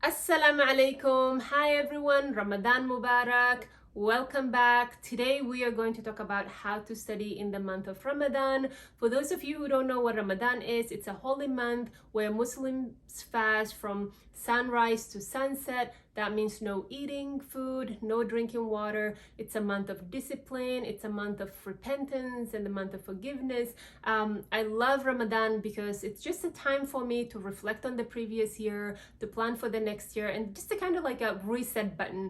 Assalamu alaikum. Hi everyone, Ramadan Mubarak. Welcome back. Today we are going to talk about how to study in the month of Ramadan. For those of you who don't know what Ramadan is, it's a holy month where Muslims fast from sunrise to sunset. That means no eating food, no drinking water. It's a month of discipline. It's a month of repentance and the month of forgiveness. I love Ramadan because it's just a time for me to reflect on the previous year, to plan for the next year, and just a kind of like a reset button.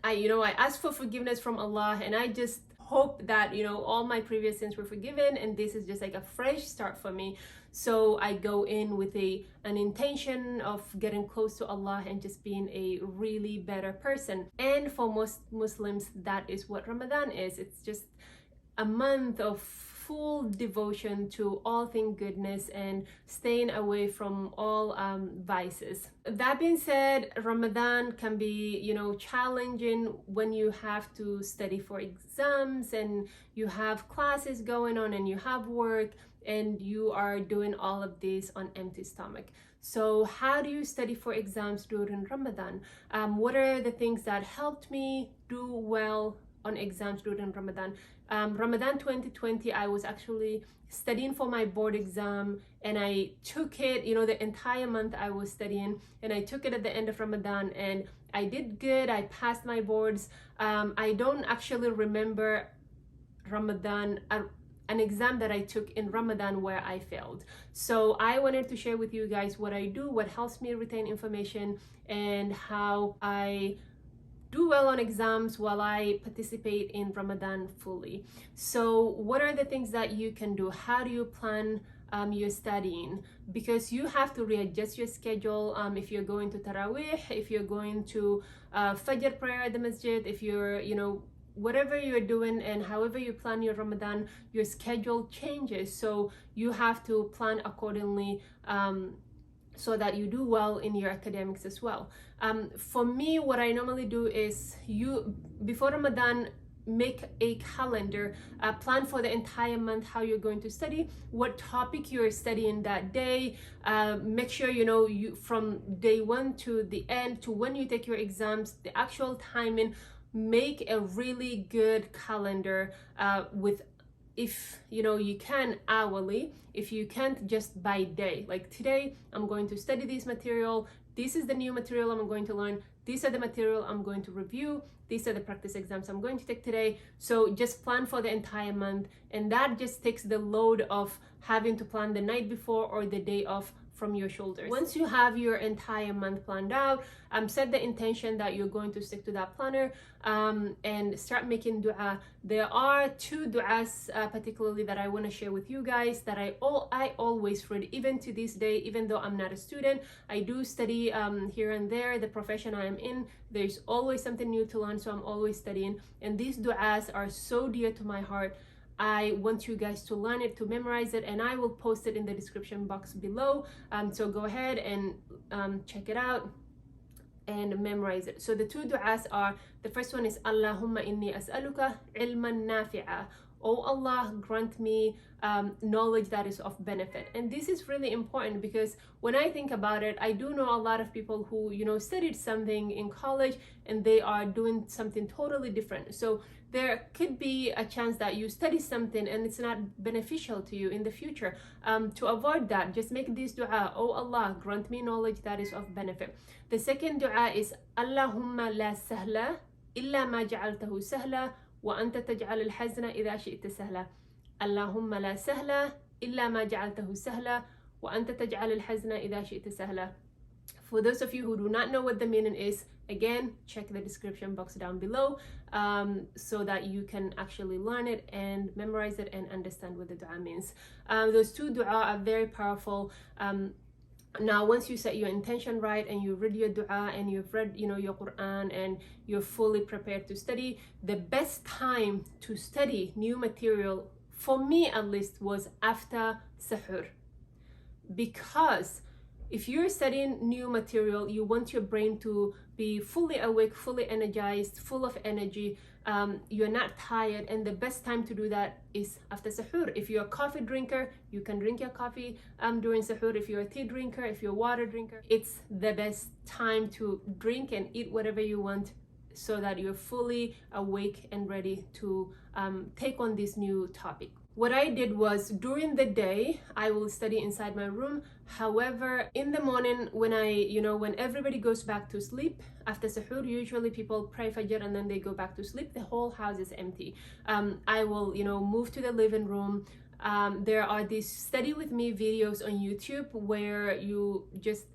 I ask for forgiveness from Allah, and I just hope that all my previous sins were forgiven, and this is just like a fresh start for me. So I go in with an intention of getting close to Allah and just being a really better person. And for most Muslims, that is what Ramadan is. It's just a month of full devotion to all things goodness and staying away from all vices. That being said, Ramadan can be challenging when you have to study for exams and you have classes going on and you have work and you are doing all of this on empty stomach. So how do you study for exams during Ramadan? What are the things that helped me do well on exams during Ramadan? Ramadan 2020, I was actually studying for my board exam, and I took it, the entire month I was studying, and I took it at the end of Ramadan, and I did good. I passed my boards. I don't actually remember Ramadan, an exam that I took in Ramadan where I failed. So I wanted to share with you guys what I do, what helps me retain information, and how I do well on exams while I participate in Ramadan fully. So what are the things that you can do? How do you plan your studying? Because you have to readjust your schedule if you're going to Taraweeh, if you're going to Fajr prayer at the masjid, if you're, whatever you're doing and however you plan your Ramadan, your schedule changes. So you have to plan accordingly so that you do well in your academics as well. For me, what I normally do is before Ramadan, make a calendar, plan for the entire month how you're going to study, what topic you're studying that day. Make sure you from day one to the end, to when you take your exams, the actual timing. Make a really good calendar with, if you can, hourly. If you can't, just by day. Like today I'm going to study this material, this is the new material I'm going to learn, these are the material I'm going to review, these are the practice exams I'm going to take today. So just plan for the entire month, and that just takes the load of having to plan the night before or the day of from your shoulders. Once you have your entire month planned out, set the intention that you're going to stick to that planner, and start making dua. There are two duas particularly that I want to share with you guys that I always read, even to this day. Even though I'm not a student, I do study here and there. The profession I am in, there's always something new to learn, so I'm always studying, and these duas are so dear to my heart. I want you guys to learn it, to memorize it, and I will post it in the description box below. So go ahead and check it out and memorize it. So the two du'as are, the first one is Allahumma inni as'aluka ilman naafi'an. Oh Allah, grant me knowledge that is of benefit. And this is really important because when I think about it, I do know a lot of people who studied something in college and they are doing something totally different. So there could be a chance that you study something and it's not beneficial to you in the future. To avoid that, just make this dua: oh Allah, grant me knowledge that is of benefit. The second dua is Allahumma la sahla illa ma ja'altahu sahla wa anta taj-alul hazna idha shi'ta sahla. Allahumma la sahla illa ma ja'altahu sahla wa anta taj-alul hazna idha shi'ta sahla. For those of you who do not know what the meaning is, again, check the description box down below so that you can actually learn it and memorize it and understand what the dua means. Those two dua are very powerful. Now, once you set your intention right and you read your dua and you've read your Quran and you're fully prepared to study, the best time to study new material, for me at least, was after sahur, because if you're studying new material, you want your brain to be fully awake, fully energized, full of energy. You're not tired, and the best time to do that is after sahur. If you're a coffee drinker, you can drink your coffee during sahur. If you're a tea drinker, if you're a water drinker, it's the best time to drink and eat whatever you want, so that you're fully awake and ready to take on this new topic. What I did was, during the day, I will study inside my room. However, in the morning, when when everybody goes back to sleep, after sahur, usually people pray fajr and then they go back to sleep. The whole house is empty. I will, move to the living room. There are these study with me videos on YouTube where you just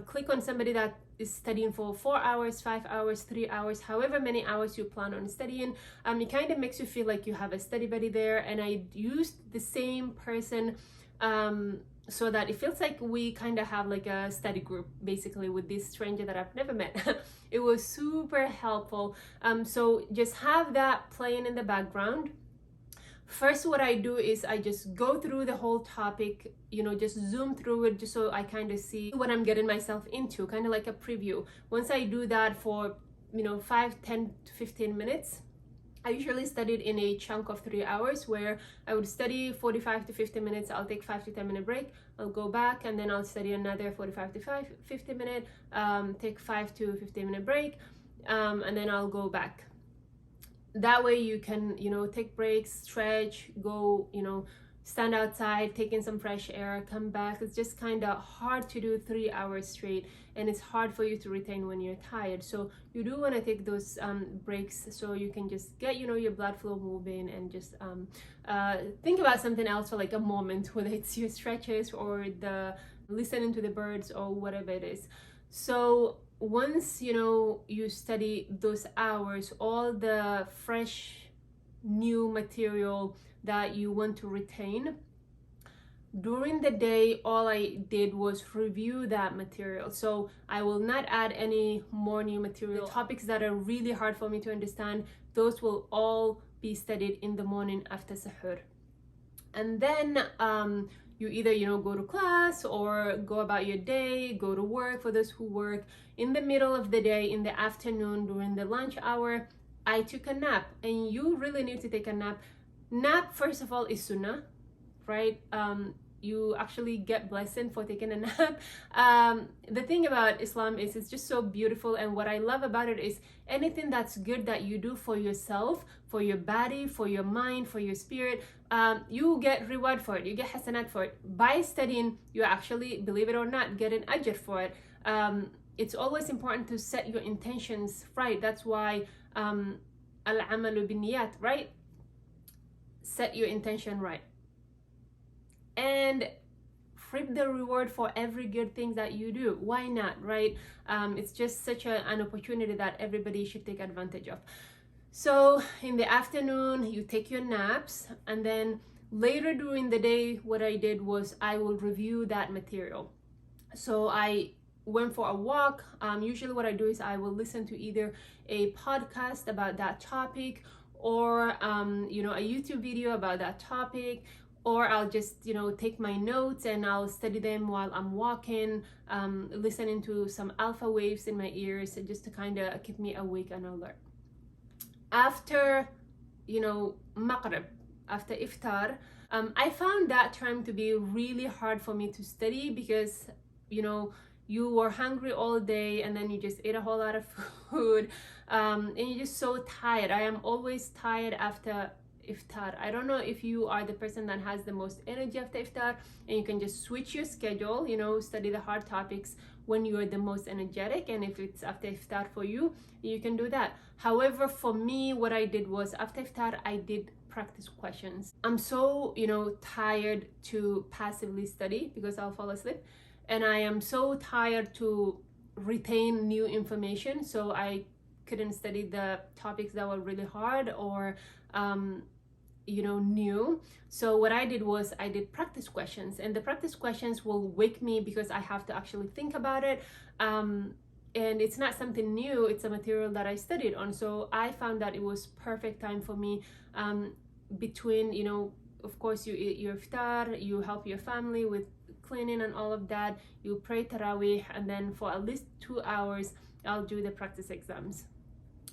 click on somebody that is studying for 4 hours, 5 hours, 3 hours, however many hours you plan on studying. It kind of makes you feel like you have a study buddy there, and I used the same person so that it feels like we kind of have like a study group, basically, with this stranger that I've never met. It was super helpful. So just have that playing in the background. First, what I do is I just go through the whole topic, just zoom through it, just so I kind of see what I'm getting myself into, kind of like a preview. Once I do that for 5, 10 to 15 minutes, I usually studied in a chunk of 3 hours, where I would study 45 to 50 minutes. I'll take 5 to 10 minute break. I'll go back, and then I'll study another 45 to 50 minute, take 5 to 15 minute break, and then I'll go back. That way you can, take breaks, stretch, go, stand outside, take in some fresh air, come back. It's just kind of hard to do 3 hours straight, and it's hard for you to retain when you're tired. So you do want to take those breaks, so you can just get, your blood flow moving, and just think about something else for like a moment, whether it's your stretches or the listening to the birds or whatever it is. So once you study those hours, all the fresh new material that you want to retain, during the day, all I did was review that material. So I will not add any more new material. The topics that are really hard for me to understand, those will all be studied in the morning after sahur. And then you either go to class or go about your day, go to work, for those who work. In the middle of the day, in the afternoon, during the lunch hour, I took a nap. And you really need to take a nap. Nap, first of all, is sunnah, right? You actually get blessing for taking a nap. The thing about Islam is it's just so beautiful, and what I love about it is anything that's good that you do for yourself, for your body, for your mind, for your spirit, you get reward for it, you get hasanat for it. By studying, you actually, believe it or not, get an ajr for it. It's always important to set your intentions right. That's why al-amalu bin-niyat, right? Set your intention right, and reap the reward for every good thing that you do. Why not, right? It's just such an opportunity that everybody should take advantage of. So in the afternoon, you take your naps, and then later during the day, what I did was I will review that material. So I went for a walk. Usually what I do is I will listen to either a podcast about that topic, or a YouTube video about that topic, or I'll just take my notes and I'll study them while I'm walking, listening to some alpha waves in my ears, just to kind of keep me awake and alert. After maghrib, after iftar, I found that time to be really hard for me to study, because you were hungry all day, and then you just ate a whole lot of food, and you're just so tired. I am always tired after iftar. I don't know if you are the person that has the most energy after iftar, and you can just switch your schedule, study the hard topics when you are the most energetic, and if it's after iftar for you, you can do that. However, for me, what I did was after iftar, I did practice questions. I'm so tired to passively study, because I'll fall asleep, and I am so tired to retain new information, so I couldn't study the topics that were really hard or new. So what I did was I did practice questions, and the practice questions will wake me, because I have to actually think about it, and it's not something new, it's a material that I studied on. So I found that it was perfect time for me, between of course you eat your iftar, you help your family with cleaning and all of that, you pray Taraweeh, and then for at least 2 hours I'll do the practice exams,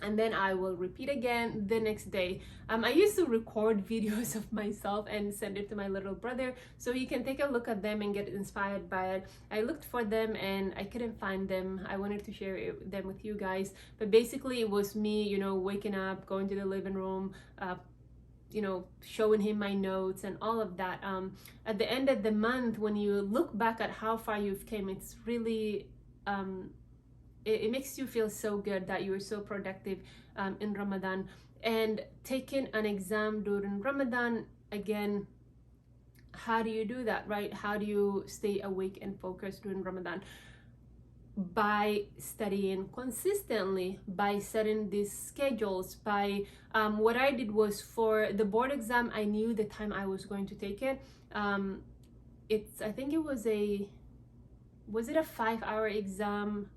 and then I will repeat again the next day. I used to record videos of myself and send it to my little brother so he can take a look at them and get inspired by it. I looked for them and I couldn't find them. I wanted to share them with you guys, but basically it was me, you know, waking up, going to the living room, you know, showing him my notes and all of that. At the end of the month, when you look back at how far you've came, it's really it makes you feel so good that you were so productive in Ramadan. And taking an exam during Ramadan, again, how do you do that, right? How do you stay awake and focused during Ramadan? By studying consistently, by setting these schedules, by what I did was, for the board exam, I knew the time I was going to take it. I think it was it a 5-hour exam?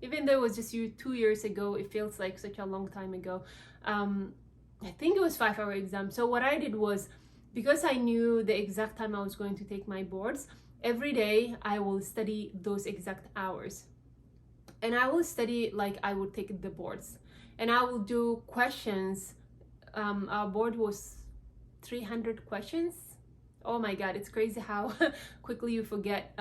Even though it was just 2 years ago, it feels like such a long time ago. I think it was 5-hour exam. So what I did was, because I knew the exact time I was going to take my boards, every day I will study those exact hours. And I will study like I would take the boards. And I will do questions. Our board was 300 questions. Oh my God, it's crazy how quickly you forget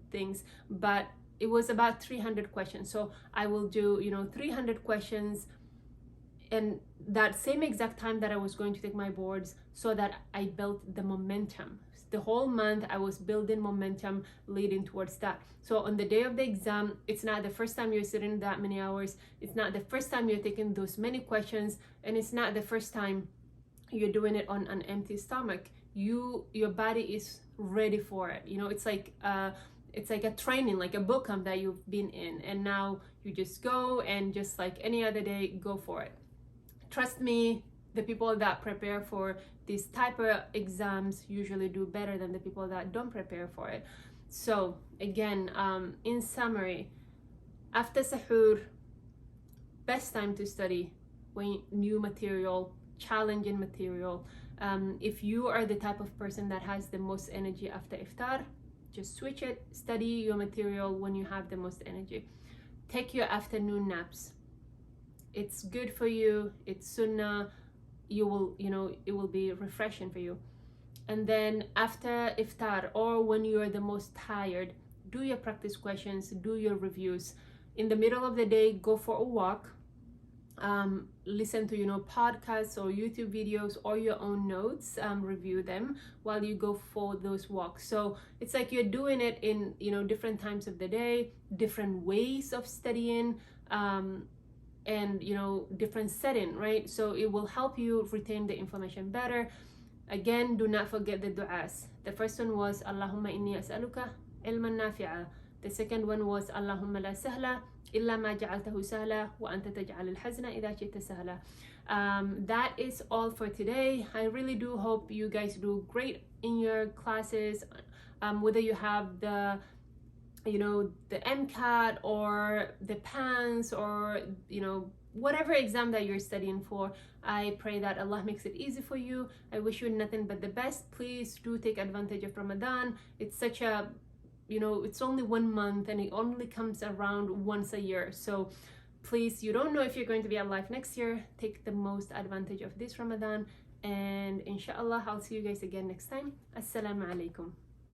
things. But it was about 300 questions. So I will do, you know, 300 questions and that same exact time that I was going to take my boards, so that I built the momentum. The whole month I was building momentum leading towards that. So on the day of the exam, it's not the first time you're sitting that many hours. It's not the first time you're taking those many questions. And it's not the first time you're doing it on an empty stomach. Your body is ready for it. You know, it's like a training, like a boot camp that you've been in, and now you just go and just like any other day, go for it. Trust me, the people that prepare for these type of exams usually do better than the people that don't prepare for it. So again, in summary, after sahur, best time to study when new material, challenging material. If you are the type of person that has the most energy after iftar, just switch it, study your material when you have the most energy. Take your afternoon naps. It's good for you, it's sunnah. You will, you know, it will be refreshing for you. And then after iftar, or when you are the most tired, do your practice questions, do your reviews. In the middle of the day, go for a walk. Listen to, you know, podcasts or YouTube videos or your own notes, review them while you go for those walks. So it's like you're doing it in, you know, different times of the day, different ways of studying, and, you know, different setting, right? So it will help you retain the information better. Again, do not forget the du'as. The first one was Allahumma inni as'aluka ilman naafi'an. The second one was Allahumma la sahla illa ma ja'altahu sahla wa anta taj-alul hazna idha shi'ta sahla. That is all for today. I really do hope you guys do great in your classes, whether you have the, you know, the MCAT or the PANCE, or, you know, whatever exam that you're studying for. I pray that Allah makes it easy for you. I wish you nothing but the best. Please do take advantage of Ramadan. It's such a, you know, it's only 1 month and it only comes around once a year. So please, you don't know if you're going to be alive next year. Take the most advantage of this Ramadan, and inshallah I'll see you guys again next time. Assalamu alaikum.